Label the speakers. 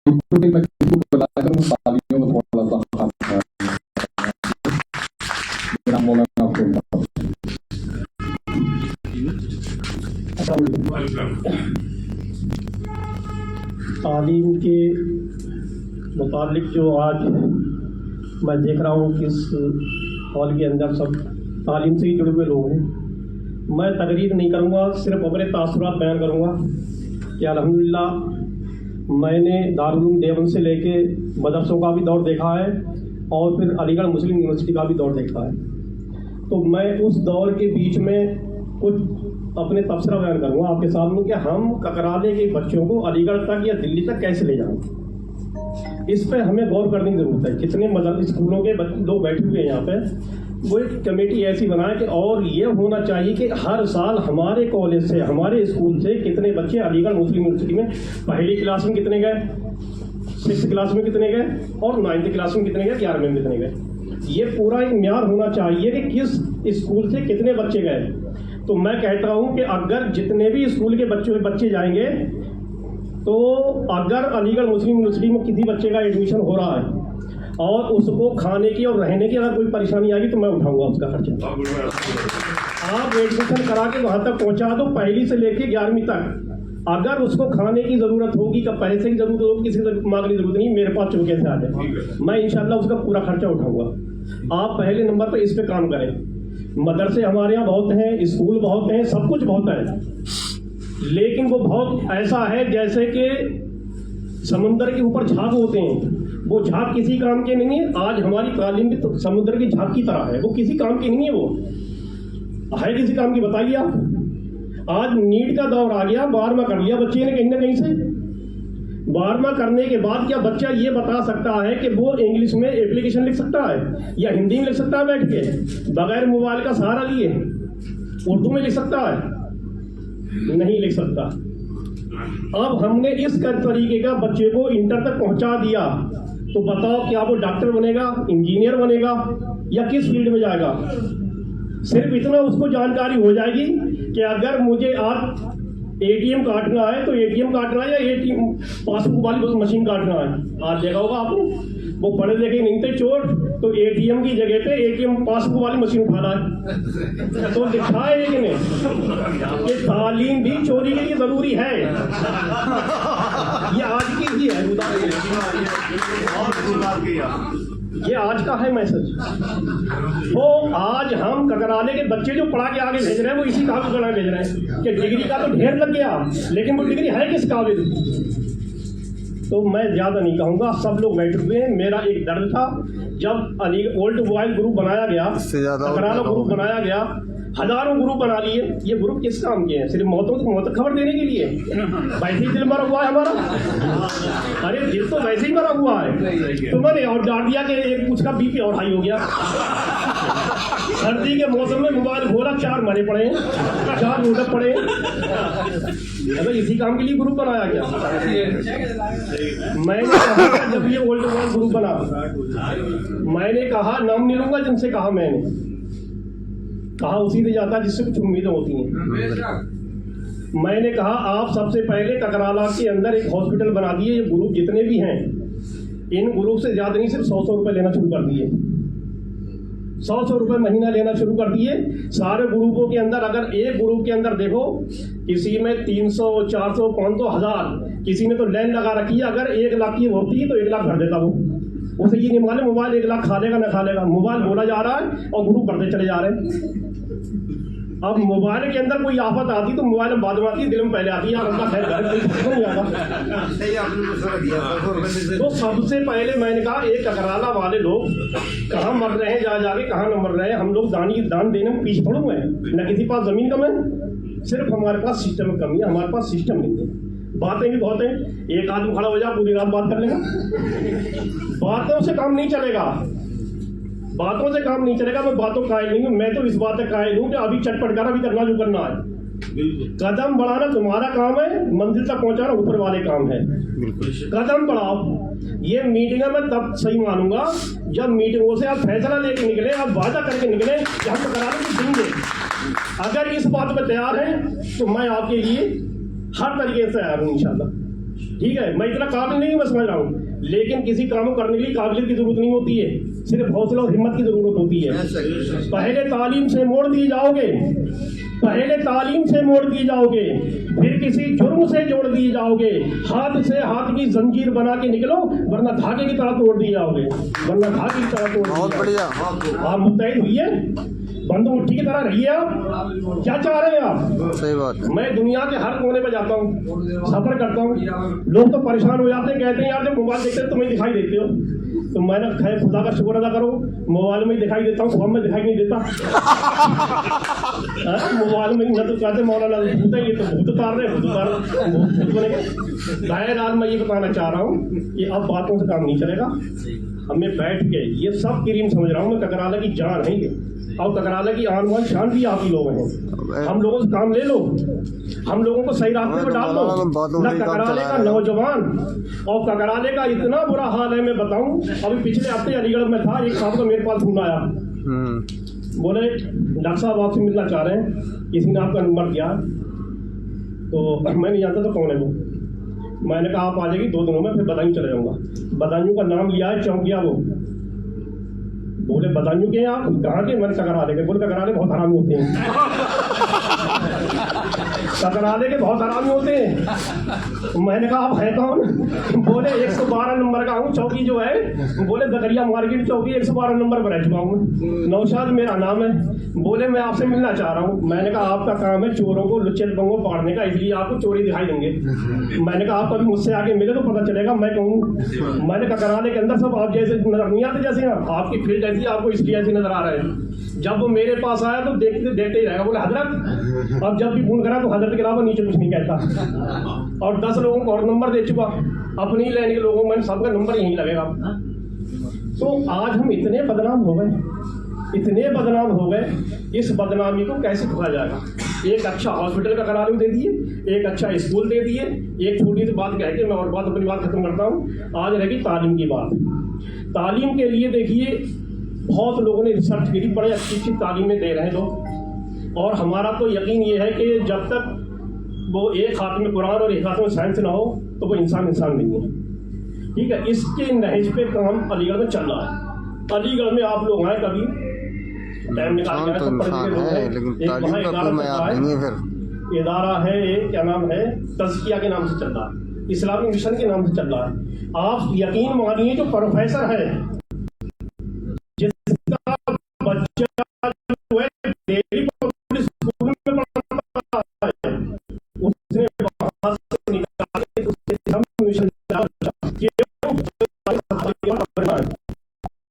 Speaker 1: मैं किसी को बुलाकर मैं तालियों में थोड़ा सा नाम बोला आपको।
Speaker 2: तालीम के मुतालिक जो आज मैं देख रहा हूँ कि इस हॉल के अंदर सब तालीम से ही जुड़े हुए लोग हैं। मैं तकरीर नहीं करूँगा, सिर्फ अपने तासुरात बयान करूँगा कि अल्हम्दुलिल्लाह मैंने दारुल उलूम देवबंद से लेके मदरसों का भी दौर देखा है और फिर अलीगढ़ मुस्लिम यूनिवर्सिटी का भी दौर देखा है। तो मैं उस दौर के बीच में कुछ अपने तबसरा बयान करूँगा आपके सामने कि हम ककराले के बच्चों को अलीगढ़ तक या दिल्ली तक कैसे ले जाएं। इस पर हमें गौर करने की ज़रूरत है। कितने स्कूलों के लोग बैठे हुए हैं यहाँ पे, वो एक कमेटी ऐसी बनाए कि और ये होना चाहिए कि हर साल हमारे कॉलेज से, हमारे स्कूल से कितने बच्चे अलीगढ़ मुस्लिम यूनिवर्सिटी में पहली क्लास में कितने गए, 6th क्लास में कितने गए और 9th क्लास में कितने गए, 11वीं में कितने गए। ये पूरा एक म्यार होना चाहिए कि किस स्कूल से कितने बच्चे गए। तो मैं कहता हूँ कि अगर जितने भी स्कूल के बच्चे जाएंगे, तो अगर अलीगढ़ मुस्लिम यूनिवर्सिटी में किसी बच्चे का एडमिशन हो रहा है और उसको खाने की और रहने की अगर कोई परेशानी आएगी तो मैं उठाऊंगा उसका खर्चा। आप एडमिशन करा के वहाँ तक पहुँचा दो, पहली से लेके 11वीं तक। अगर उसको खाने की ज़रूरत होगी, का पैसे की ज़रूरत होगी, किसी से मांगने की जरूरत नहीं, मेरे पास चौके से आ जाए, मैं इंशाल्लाह उसका पूरा खर्चा उठाऊंगा। आप पहले नंबर पर इस पे काम करें। मदरसे हमारे यहाँ बहुत हैं, स्कूल बहुत हैं, सब कुछ बहुत है, लेकिन वो बहुत ऐसा है जैसे कि समुद्र के ऊपर झाग होते हैं। वो झाग किसी काम के नहीं है। आज हमारी तालीम भी तो समुद्र की झाग की तरह है, वो किसी काम की नहीं है। वो है किसी काम की, बताइए आप। आज नीट का दौर आ गया, 12वां कर लिया बच्चे ने कहीं ना कहीं से। 12वां करने के बाद क्या बच्चा ये बता सकता है कि वो इंग्लिश में एप्लीकेशन लिख सकता है या हिंदी में लिख सकता है बैठ के बगैर मोबाइल का सहारा लिए? उर्दू में लिख सकता है? नहीं लिख सकता। अब हमने इस तरीके का बच्चे को इंटर तक पहुंचा दिया, तो बताओ क्या वो डॉक्टर बनेगा, इंजीनियर बनेगा या किस फील्ड में जाएगा? सिर्फ इतना उसको जानकारी हो जाएगी कि अगर मुझे आज एटीएम काटना है तो एटीएम काटना है या एटीएम पासबुक वाली मशीन काटना है। आज देखा होगा आपने, वो पढ़े लिखे नहीं थे चोर, तो एटीएम की जगह पे एटीएम पासबुक वाली मशीन उठाना है। तो दिखा है कि नहीं कि तालीम भी चोरी के लिए जरूरी है। ये आज की ही है, ये आज का है मैसेज। तो आज हम ककराले के बच्चे जो पढ़ा के आगे भेज रहे हैं, वो इसी काबिल बना भेज रहे हैं कि डिग्री का तो ढेर लग गया, लेकिन वो डिग्री है किस काबिल? तो मैं ज़्यादा नहीं कहूँगा, सब लोग बैठे हुए हैं। मेरा एक दर्द था जब अली ओल्ड बॉय ग्रुप बनाया गया, ककराला ग्रुप बनाया गया, हजारों ग्रुप बना लिए। ये ग्रुप किस काम के हैं? सिर्फ मौत खबर देने के लिए? वैसे ही दिल मरा हुआ है हमारा। अरे दिल तो वैसे ही मरा हुआ है। तो मैंने और डाल दिया कि एक उसका बीपी और हाई हो गया। सर्दी के मौसम में मोबाइल खोला, 4 मरे पड़े, 4 रोड पड़े। अगर इसी काम के लिए ग्रुप बनाया गया। मैंने कहा जब ये ओल्ड बॉय ग्रुप बना, मैंने कहा नाम नहीं लूंगा, जिनसे कहा मैंने कहा उसी से जाता जिससे कुछ उम्मीदें होती हैं। मैंने कहा आप सबसे पहले ककराला के अंदर एक हॉस्पिटल बना दिए। ये ग्रुप जितने भी हैं, इन ग्रुप से ज्यादा नहीं, सिर्फ 100 रुपए लेना शुरू कर दिए। 100 रुपए महीना लेना शुरू कर दिए। सारे ग्रुपों के अंदर अगर एक ग्रुप के अंदर देखो, किसी में 300, 400, 500, 1000, किसी ने तो लाइन लगा रखी है। अगर 1 लाख की होती है तो 1 लाख भर देता वो। उसे ये नहीं मालूम मोबाइल 1 लाख खा लेगा ना खा लेगा। मोबाइल बोला जा रहा है और ग्रुप बढ़ते चले जा रहे हैं। अब मोबाइल के अंदर कोई आफत आती तो मोबाइल बाद में आती है, दिल में पहले आती है। उनका खैर नहीं आता। तो सबसे पहले मैंने कहा एक ककराला वाले लोग कहाँ मर रहे हैं, जा जाके कहाँ न मर रहे हैं। हम लोग दान देने में पीछे थोड़ा हुए हैं, न किसी पास जमीन कम है, सिर्फ हमारे पास सिस्टम में कमी है। हमारे पास सिस्टम नहीं है। बातें भी बहुत हैं, एक आदमी खड़ा हो जाए पूरी रात बात कर लेगा। बातों से काम नहीं चलेगा, बातों से काम नहीं चलेगा। मैं बातों कायल नहीं हूँ, मैं तो इस बात का कायल हूँ कि अभी चटपट कर, अभी करना जो करना है। कदम बढ़ाना तुम्हारा काम है, मंजिल तक पहुंचाना ऊपर वाले काम है। कदम बढ़ाओ। ये मीटिंग मैं तब सही मानूंगा जब मीटिंगों से आप फैसला लेके निकले, आप वादा करके निकले कि हम कराने देंगे। अगर इस बात में तैयार हैं तो मैं आपके लिए हर तरीके से तैयार हूँ इंशाल्लाह। ठीक है, मैं इतना काबिल नहीं हूं, मैं समझ रहा हूँ, लेकिन किसी काम को करने के लिए काबिलियत की जरूरत नहीं होती है, सिर्फ हौसला और हिम्मत की जरूरत होती है। पहले तालीम से मोड़ दिए जाओगे, पहले तालीम से मोड़ दिए जाओगे, फिर किसी जुर्म से जोड़ दिए जाओगे, हाथ से हाथ की जंजीर बना के निकलो, वरना धागे की तरह तोड़ दिए जाओगे, वरना धागे की तरह तोड़
Speaker 3: बहुत बढ़िया।
Speaker 2: आप मुस्तैद हुई बंद मुट्ठी की तरह रहिए। आप क्या चाह रहे हैं आप?
Speaker 3: सही बात है।
Speaker 2: मैं दुनिया के हर कोने पे जाता हूँ, सफर करता हूँ, लोग तो परेशान हो जाते हैं, कहते हैं यार जब मोबाइल देखते हैं तुम्हें दिखाई देते हो, तो मैंने खैर खुदा का शुक्र अदा करो, मोबाइल में ही दिखाई देता हूँ, फोन में दिखाई नहीं देता। मोबाइल में न तो कहते मौलाना भूत है, ये तो भूत उतार रहे, भूत बनेंगे। बहरहाल मैं ये बताना चाह रहा हूँ कि अब बातों से काम नहीं चलेगा, हमें बैठ के ये सब क्रीम समझ रहा हूँ मैं, ककराला की जान है ये, और ककराला की आन बान शान भी आप ही लोग हैं। हम लोगों से काम ले लो, हम लोगों को सही रास्ते पर डाल दो। न ककराले का नौजवान और ककराले का इतना बुरा हाल है, मैं बताऊं, अभी पिछले हफ्ते अलीगढ़ में था, एक साहब को मेरे पास फोन आया, बोले डॉक्टर साहब आपसे मिलना चाह रहे हैं, किसी ने आपका नंबर दिया, तो मैं नहीं जानता तो कौन है वो। मैंने कहा आप आ जाएगी 2 दिनों में, फिर बदायूं चले जाऊंगा। बदायूं का नाम लिया है, चौंकिया वो। बोले बदायूं के आप कहाँ के? मैंने ककराले के। बोले ककराले बहुत हरामी होते हैं। ककराले के बहुत हरामी होते हैं। मैंने कहा आप है कौन? बोले 112 नंबर का हूँ, चौकी जो है, बोले दकरिया मार्केट चौकी 112 नंबर पर रह चुका हूँ, नौशाद मेरा नाम है। बोले मैं आपसे मिलना चाह रहा हूँ। मैंने कहा आपका काम है चोरों को लुच्चे लफंगों को पकड़ने का, इसलिए आपको चोरी दिखाई देंगे। मैंने कहा आप कभी मुझसे आगे मिले तो पता चलेगा मैं कहूँ। मैंने कहा ककराले के अंदर सब आप जैसे नजर नहीं आते, जैसे आपकी फील्ड ऐसी आपको इसलिए ऐसी नजर आ रहा है। जब वो मेरे पास आया तो देखते देखते ही रहेगा। बोले हजरत, अब जब भी फोन करा तो हजरत के अलावा नीचे कुछ नहीं कहता। और 10 लोगों को और नंबर दे चुका, अपनी लाइन के लोगों में सबका नंबर यहीं लगेगा। तो आज हम इतने बदनाम हो गए, इतने बदनाम हो गए, इस बदनामी को कैसे खोला जाएगा? एक अच्छा हॉस्पिटल का करार दे दिए, एक अच्छा स्कूल दे दिए। एक छोटी सी बात कह के मैं और बात अपनी बात खत्म करता हूँ। आज रहेगी तालीम की बात। तालीम के लिए देखिए बहुत लोगों ने रिसर्च करी, बड़े अच्छी अच्छी तालीमें दे रहे हैं लोग, और हमारा तो यकीन ये है कि जब तक वो एक हाथ में कुरान और एक हाथ में साइंस ना हो तो वो इंसान नहीं है। ठीक है, इसके नहज पे काम अलीगढ़ में चल रहा है। अलीगढ़ में आप लोग आए कभी टाइम निकाल के, इदारा है एक, क्या नाम है, तज़किया के नाम से चल रहा है, इस्लामी मिशन के नाम से चल रहा है। आप यकीन मानिए जो प्रोफेसर है